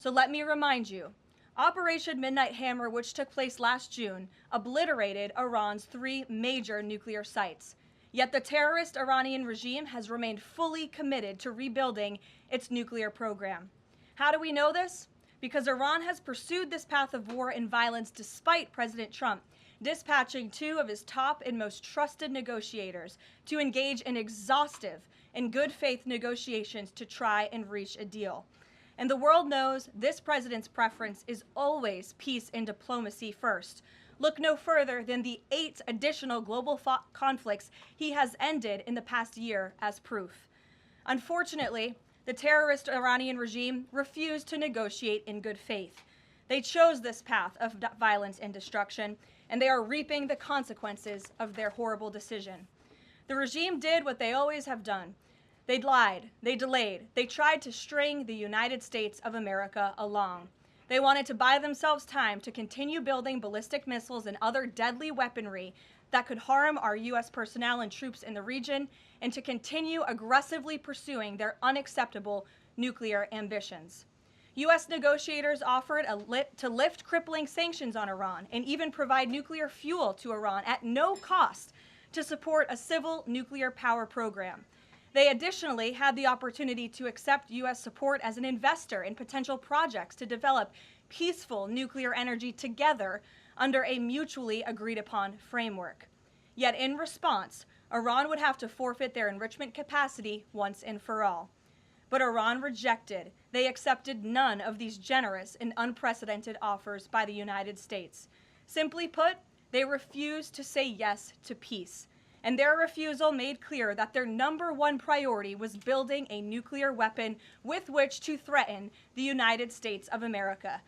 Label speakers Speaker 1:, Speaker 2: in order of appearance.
Speaker 1: So let me remind you, Operation Midnight Hammer, which took place last June, obliterated Iran's 3 major nuclear sites. Yet the terrorist Iranian regime has remained fully committed to rebuilding its nuclear program. How do we know this? Because Iran has pursued this path of war and violence despite President Trump dispatching 2 of his top and most trusted negotiators to engage in exhaustive and good faith negotiations to try and reach a deal. And the world knows this president's preference is always peace and diplomacy first. Look no further than the 8 additional global conflicts he has ended in the past year as proof. Unfortunately, the terrorist Iranian regime refused to negotiate in good faith. They chose this path of violence and destruction, and they are reaping the consequences of their horrible decision. The regime did what they always have done. They lied, they delayed, they tried to string the United States of America along. They wanted to buy themselves time to continue building ballistic missiles and other deadly weaponry that could harm our U.S. personnel and troops in the region, and to continue aggressively pursuing their unacceptable nuclear ambitions. U.S. negotiators offered to lift crippling sanctions on Iran and even provide nuclear fuel to Iran at no cost to support a civil nuclear power program. They additionally had the opportunity to accept U.S. support as an investor in potential projects to develop peaceful nuclear energy together under a mutually agreed upon framework. Yet in response, Iran would have to forfeit their enrichment capacity once and for all. But Iran rejected. They accepted none of these generous and unprecedented offers by the United States. Simply put, they refused to say yes to peace. And their refusal made clear that their #1 priority was building a nuclear weapon with which to threaten the United States of America.